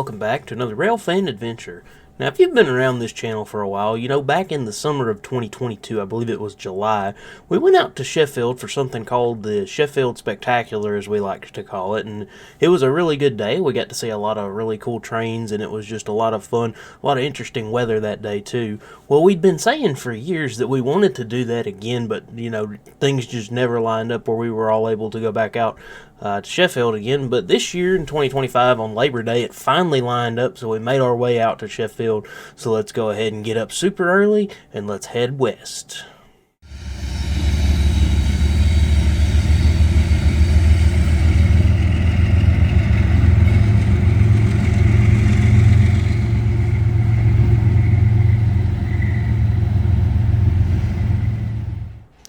welcome back to another Railfanning adventure. Now, if you've been around this channel for a while, you know, back in the summer of 2022, I believe it was July, we went out to Sheffield for something called the Sheffield Spectacular, as we like to call it, and it was a really good day. We got to see a lot of really cool trains, and it was just a lot of fun, a lot of interesting weather that day, too. Well, we'd been saying for years that we wanted to do that again, but, you know, things just never lined up where we were all able to go back out to Sheffield again. But this year in 2025 on Labor Day, it finally lined up, so we made our way out to Sheffield. So let's go ahead and get up super early and let's head west.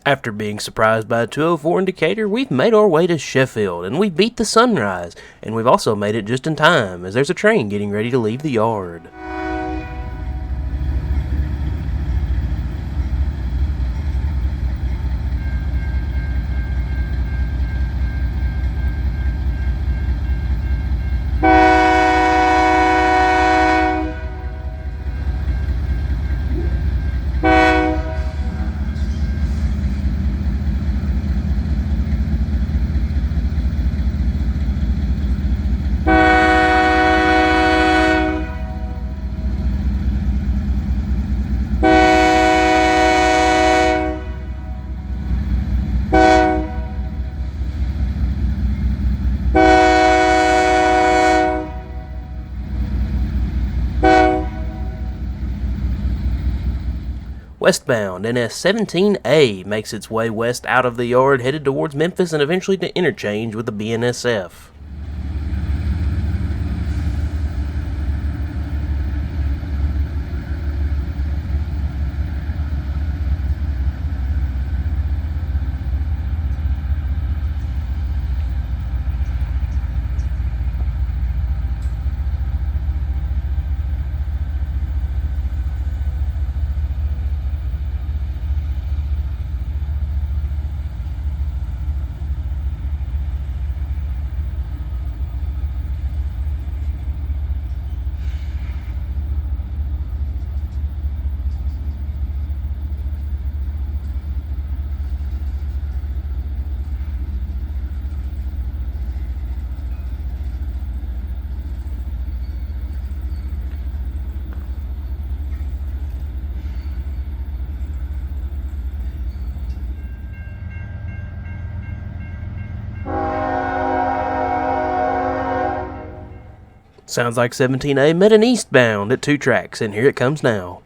After being surprised by a 204 in Decatur, we've made our way to Sheffield, and we beat the sunrise, and we've also made it just in time, as there's a train getting ready to leave the yard. Westbound, NS 17A makes its way west out of the yard, headed towards Memphis and eventually to interchange with the BNSF. Sounds like 17A met an eastbound at 2 tracks, and here it comes now.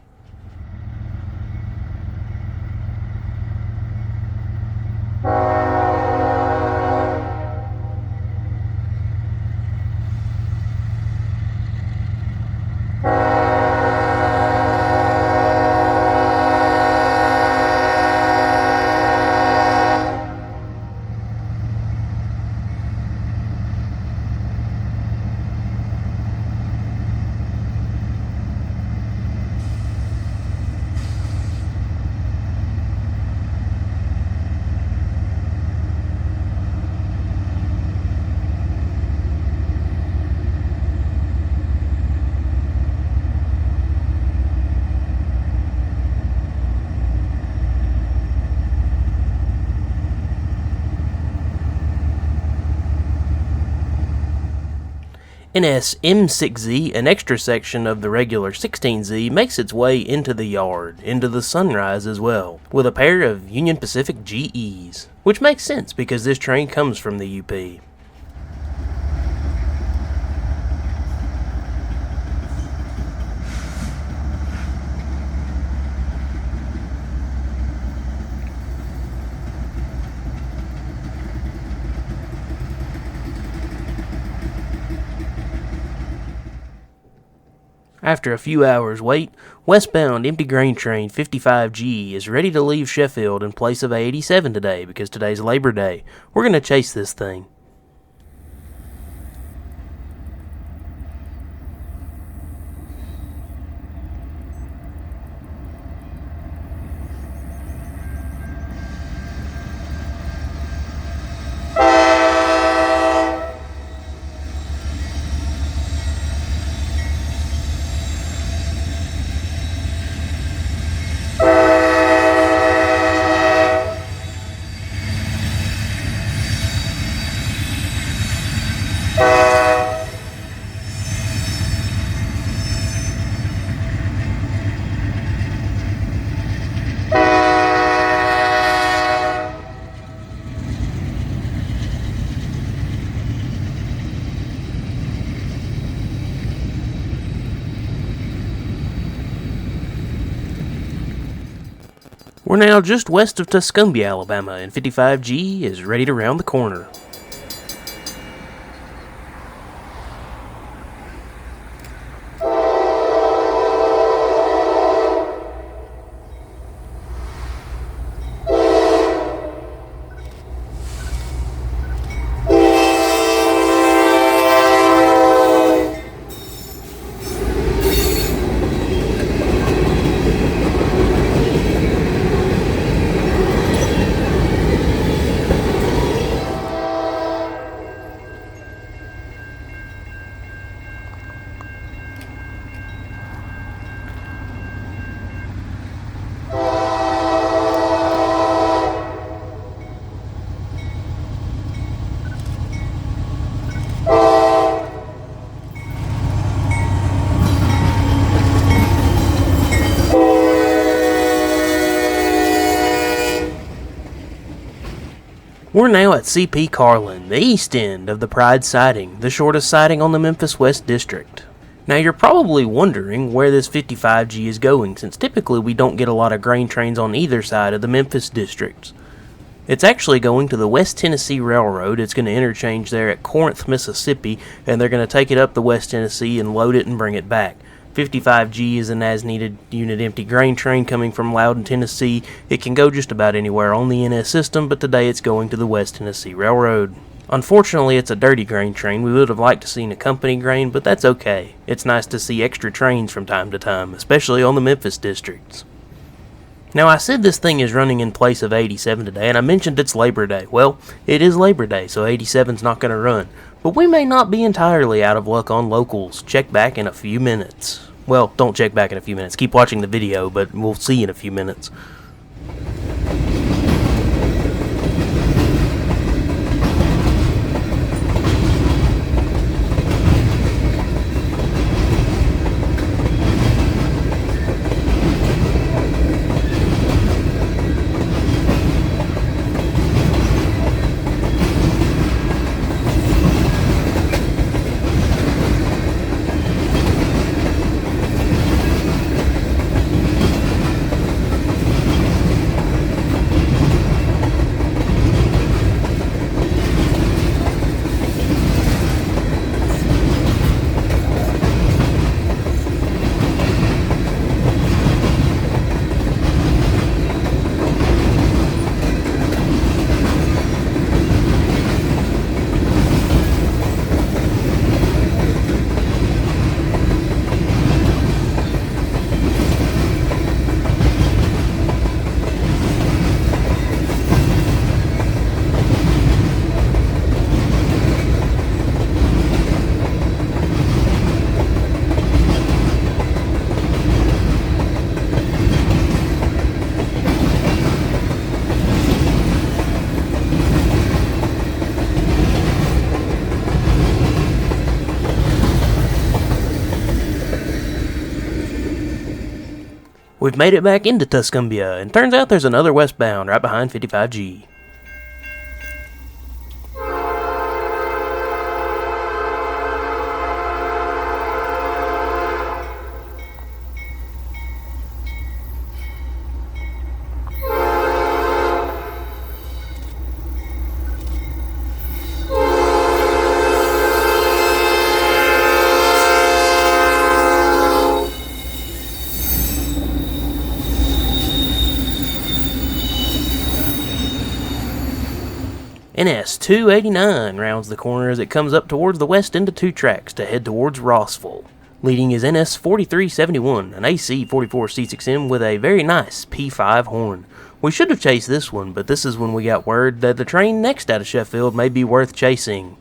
NS M6Z, an extra section of the regular 16Z, makes its way into the yard, into the sunrise as well, with a pair of Union Pacific GEs, which makes sense because this train comes from the UP. After a few hours' wait, westbound empty grain train 55G is ready to leave Sheffield in place of A87 today because today's Labor Day. We're going to chase this thing. We're now just west of Tuscumbia, Alabama, and 55G is ready to round the corner. We're now at CP Carlin, the east end of the Pride siding, the shortest siding on the Memphis West District. Now you're probably wondering where this 55G is going, since typically we don't get a lot of grain trains on either side of the Memphis districts. It's actually going to the West Tennessee Railroad. It's going to interchange there at Corinth, Mississippi, and they're going to take it up the West Tennessee and load it and bring it back. 55G is an as-needed unit empty grain train coming from Loudon, Tennessee. It can go just about anywhere on the NS system, but today it's going to the West Tennessee Railroad. Unfortunately, it's a dirty grain train. We would have liked to seen a company grain, but that's okay. It's nice to see extra trains from time to time, especially on the Memphis districts. Now, I said this thing is running in place of 87 today, and I mentioned it's Labor Day. Well, it is Labor Day, so 87's not going to run. But we may not be entirely out of luck on locals. Check back in a few minutes. Well, don't check back in a few minutes. Keep watching the video, but we'll see in a few minutes. We've made it back into Tuscumbia, and turns out there's another westbound right behind 55G. NS 289 rounds the corner as it comes up towards the west into two tracks to head towards Rossville. Leading is NS 4371, an AC 44C6M with a very nice P5 horn. We should have chased this one, but this is when we got word that the train next out of Sheffield may be worth chasing.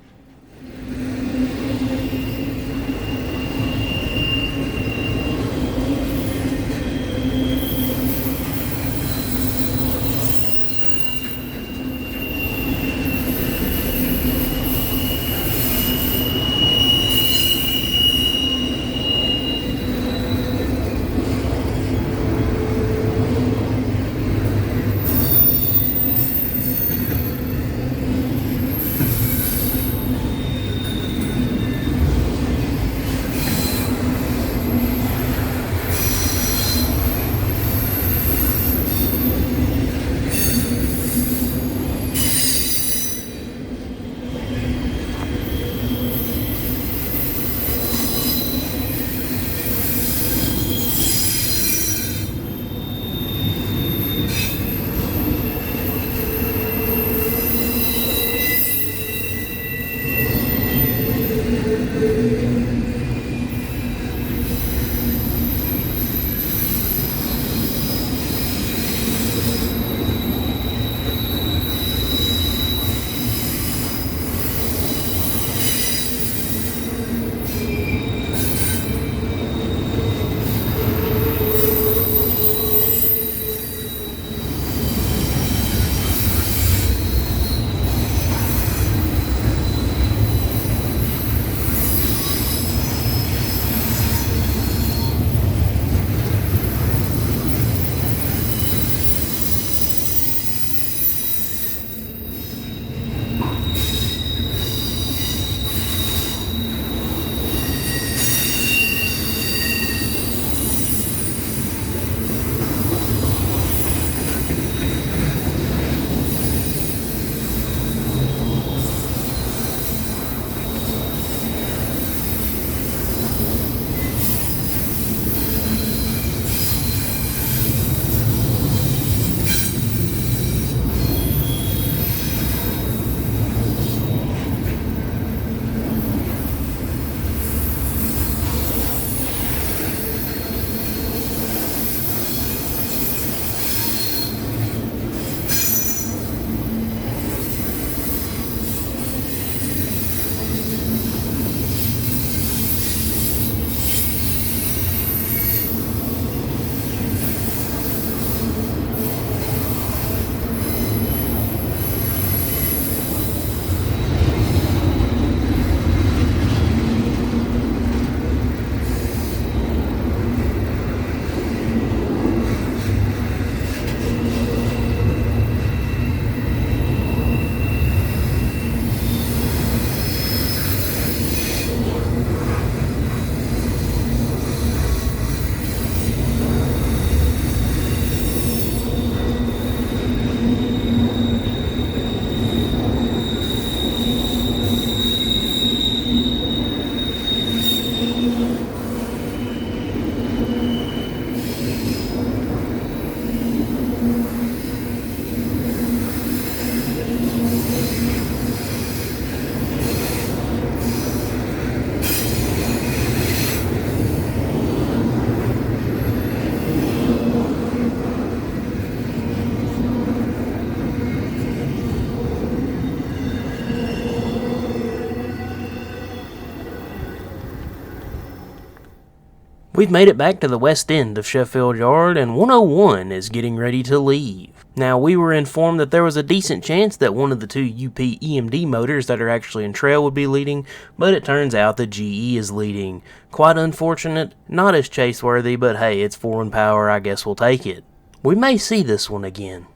We've made it back to the west end of Sheffield Yard, and 101 is getting ready to leave. Now, we were informed that there was a decent chance that one of the two UP EMD motors that are actually in trail would be leading, but it turns out that GE is leading. Quite unfortunate, not as chase-worthy, but hey, it's foreign power, I guess we'll take it. We may see this one again.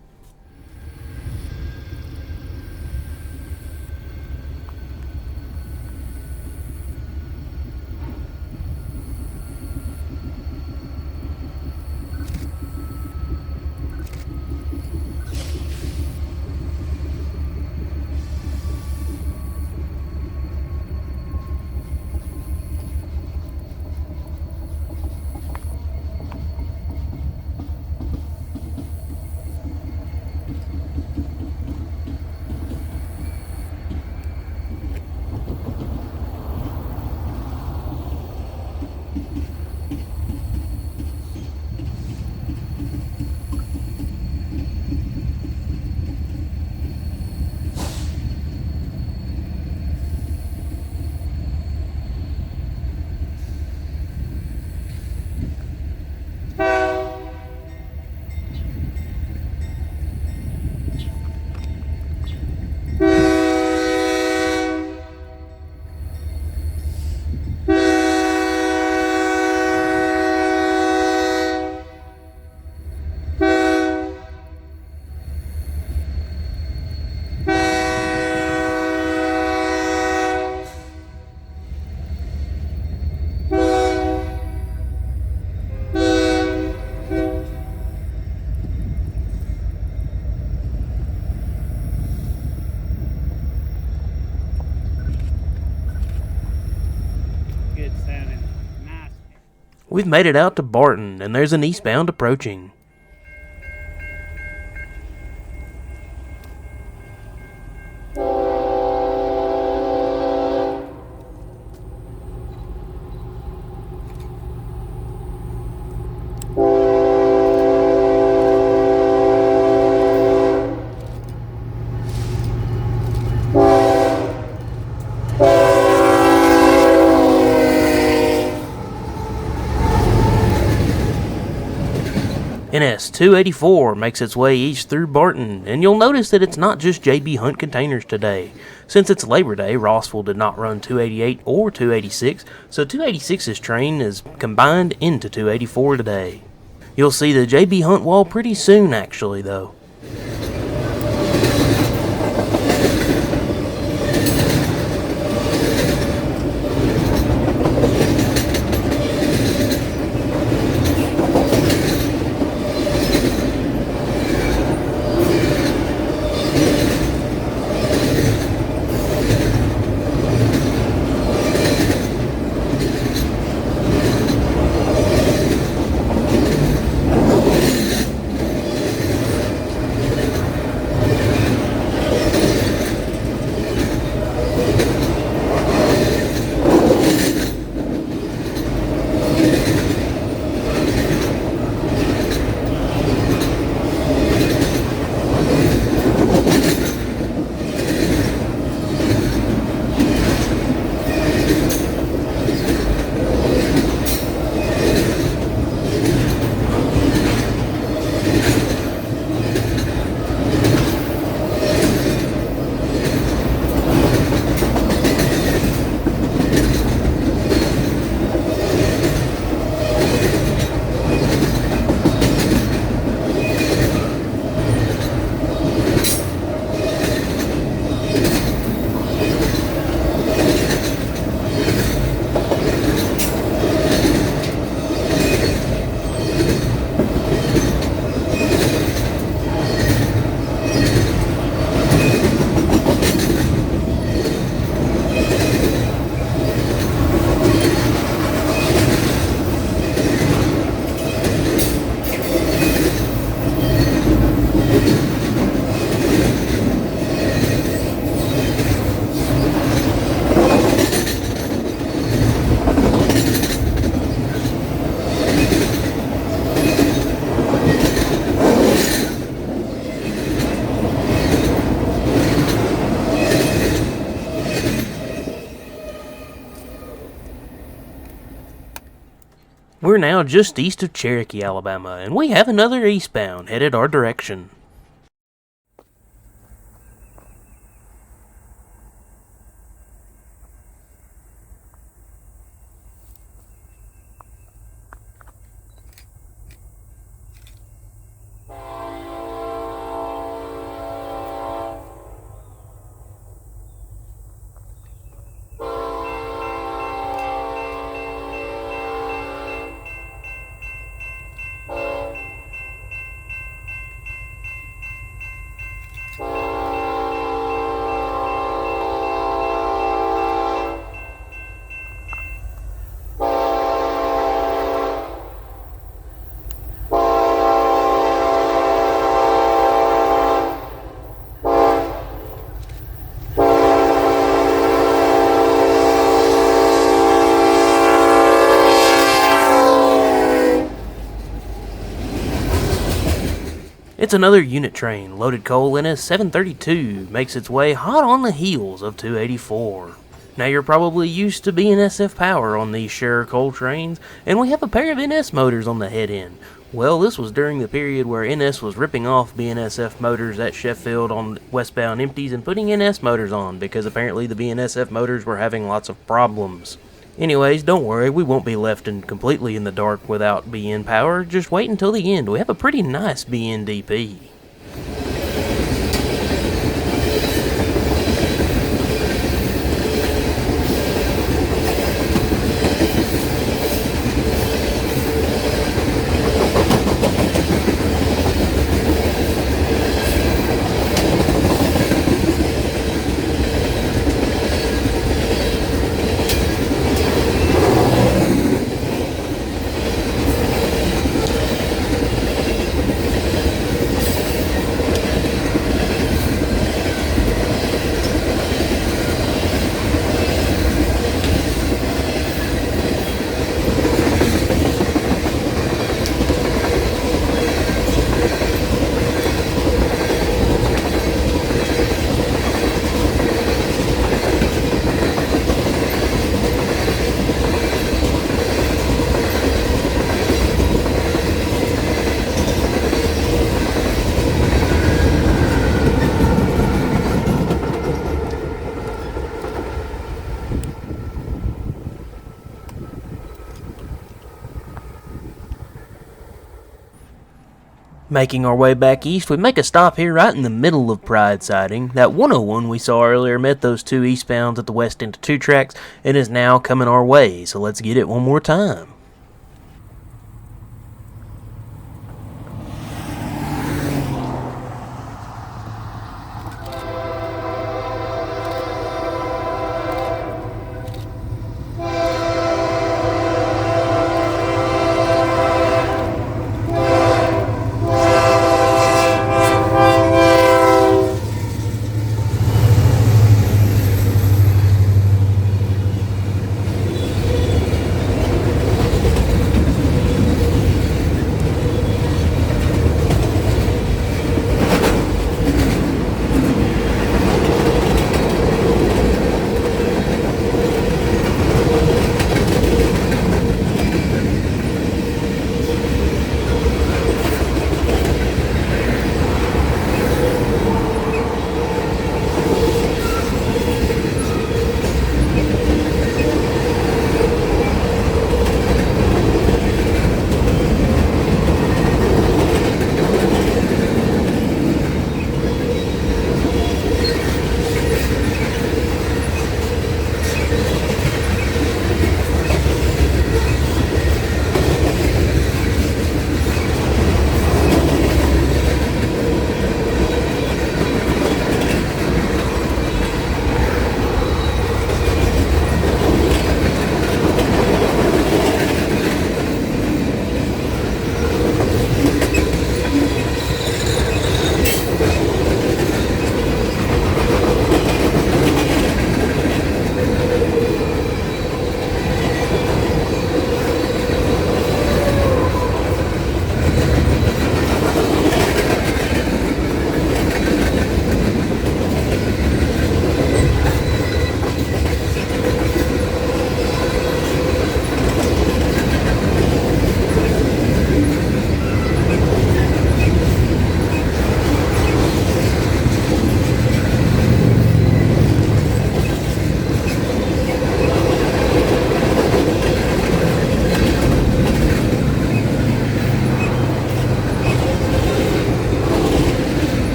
We've made it out to Barton, and there's an eastbound approaching. NS 284 makes its way east through Barton, and you'll notice that it's not just JB Hunt containers today. Since it's Labor Day, Rossville did not run 288 or 286, so 286's train is combined into 284 today. You'll see the JB Hunt wall pretty soon actually though. We're now just east of Cherokee, Alabama, and we have another eastbound headed our direction. It's another unit train, loaded coal NS 732, makes its way hot on the heels of 284. Now you're probably used to BNSF power on these share coal trains, and we have a pair of NS motors on the head end. Well, this was during the period where NS was ripping off BNSF motors at Sheffield on westbound empties and putting NS motors on, because apparently the BNSF motors were having lots of problems. Anyways, don't worry, we won't be left completely in the dark without BN power. Just wait until the end. We have a pretty nice BNDP. Making our way back east, we make a stop here right in the middle of Pride Siding. That 101 we saw earlier met those two eastbounds at the west end of 2 tracks and is now coming our way, so let's get it one more time.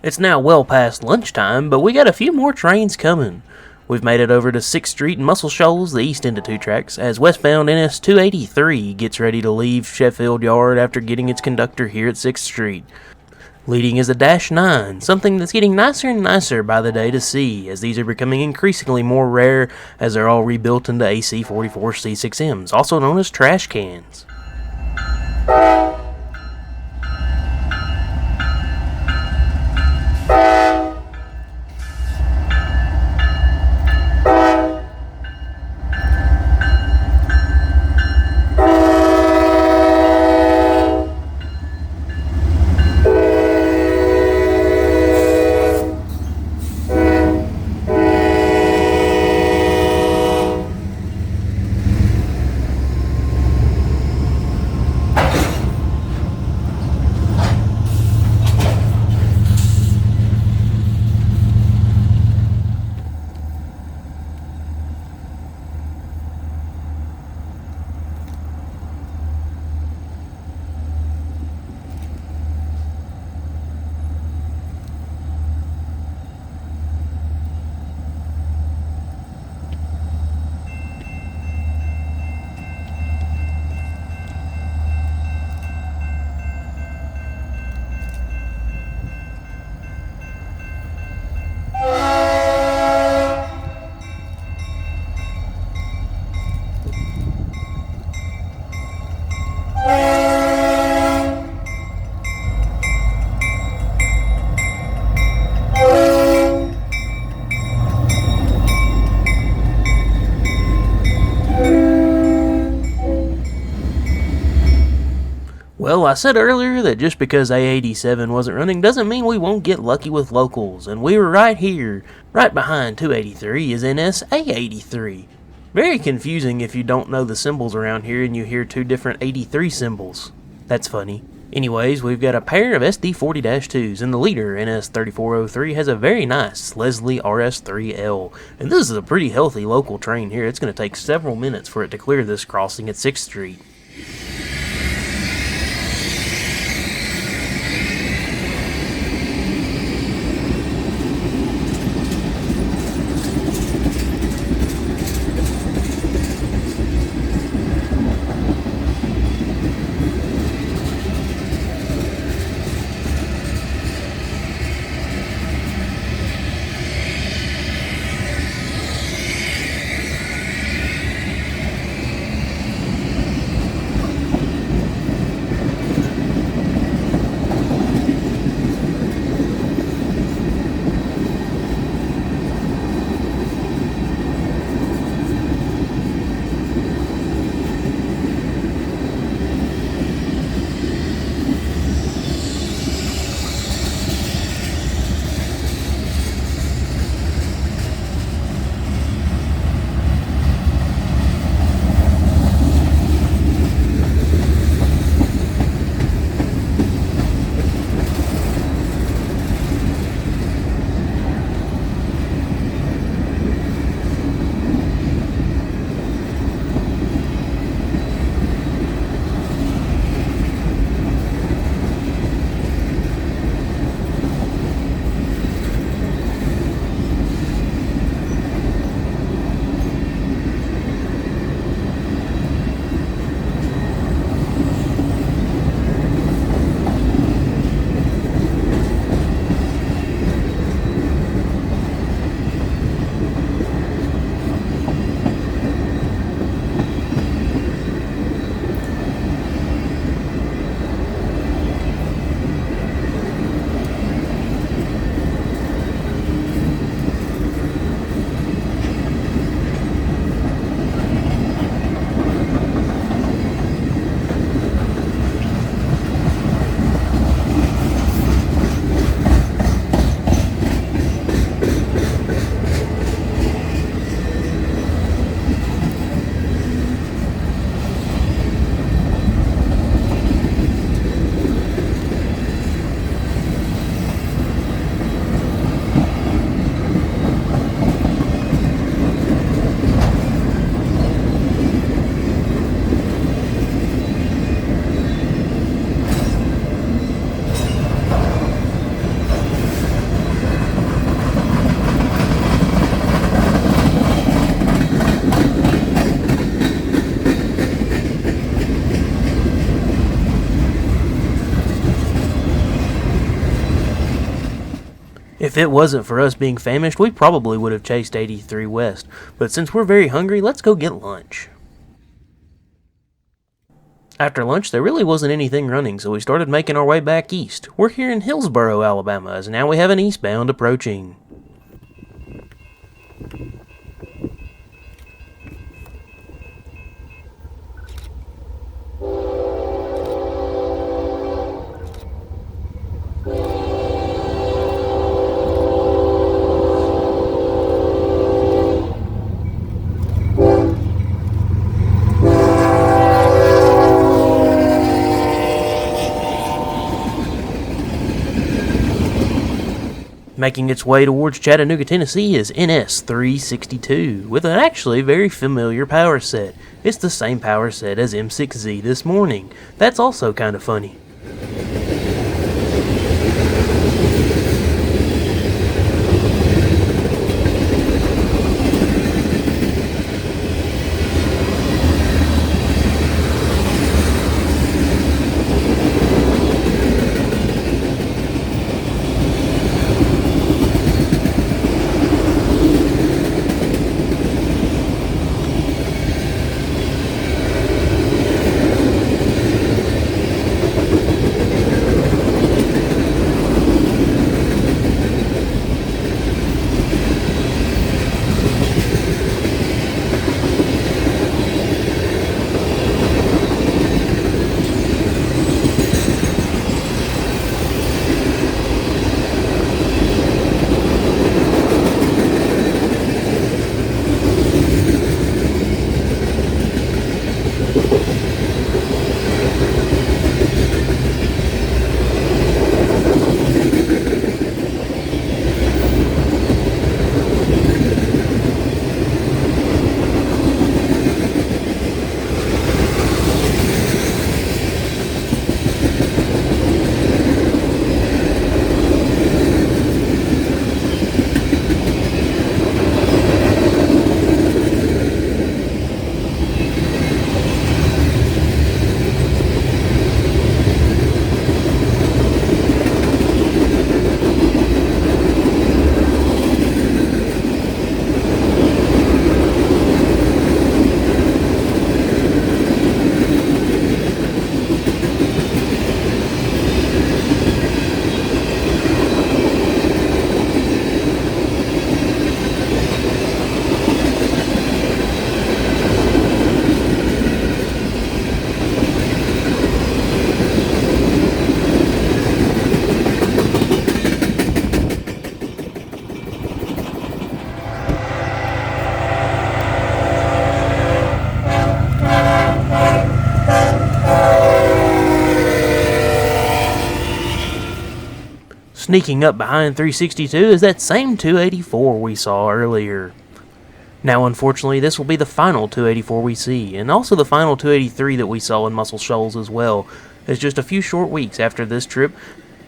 It's now well past lunchtime, but we got a few more trains coming. We've made it over to 6th Street and Muscle Shoals, the east end of 2 tracks, as westbound NS 283 gets ready to leave Sheffield Yard after getting its conductor here at 6th Street. Leading is a Dash 9, something that's getting nicer and nicer by the day to see, as these are becoming increasingly more rare as they're all rebuilt into AC-44 C6Ms, also known as trash cans. Well, I said earlier that just because A87 wasn't running doesn't mean we won't get lucky with locals, and we were right here. Right behind 283 is NS A83. Very confusing if you don't know the symbols around here and you hear 2 different 83 symbols. That's funny. Anyways, we've got a pair of SD40-2s, and the leader, NS3403, has a very nice Leslie RS3L. And this is a pretty healthy local train here. It's going to take several minutes for it to clear this crossing at 6th Street. If it wasn't for us being famished, we probably would have chased 83 west. But since we're very hungry, let's go get lunch. After lunch, there really wasn't anything running, so we started making our way back east. We're here in Hillsboro, Alabama, as now we have an eastbound approaching. Making its way towards Chattanooga, Tennessee is NS 362, with an actually very familiar power set. It's the same power set as M6Z this morning. That's also kind of funny. Sneaking up behind 362 is that same 284 we saw earlier. Now, unfortunately, this will be the final 284 we see, and also the final 283 that we saw in Muscle Shoals as well, as just a few short weeks after this trip,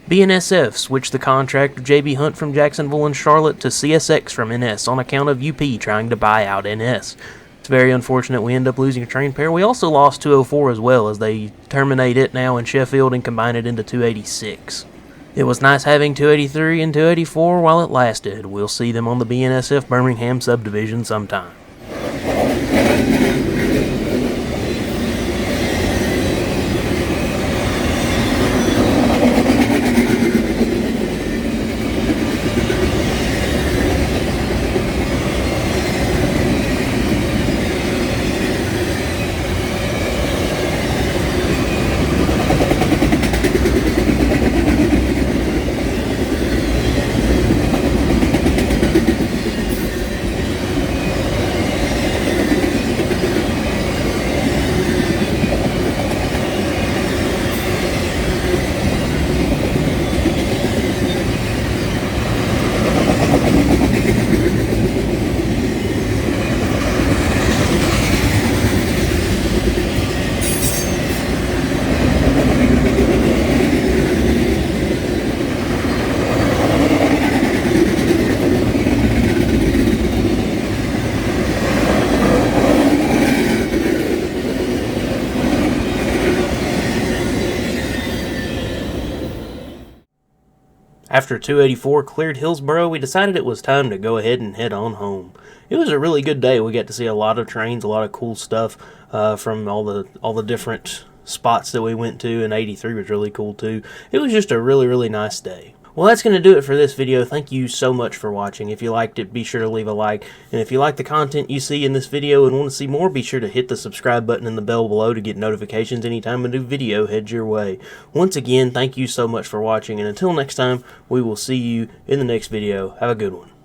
BNSF switched the contract of JB Hunt from Jacksonville and Charlotte to CSX from NS on account of UP trying to buy out NS. It's very unfortunate we end up losing a train pair. We also lost 204 as well, as they terminate it now in Sheffield and combine it into 286. It was nice having 283 and 284 while it lasted. We'll see them on the BNSF Birmingham subdivision sometime. After 284 cleared Hillsboro, we decided it was time to go ahead and head on home. It was a really good day. We got to see a lot of trains, a lot of cool stuff from all the different spots that we went to, and 83 was really cool too. It was just a really nice day. Well, that's going to do it for this video. Thank you so much for watching. If you liked it, be sure to leave a like. And if you like the content you see in this video and want to see more, be sure to hit the subscribe button and the bell below to get notifications anytime a new video heads your way. Once again, thank you so much for watching. And until next time, we will see you in the next video. Have a good one.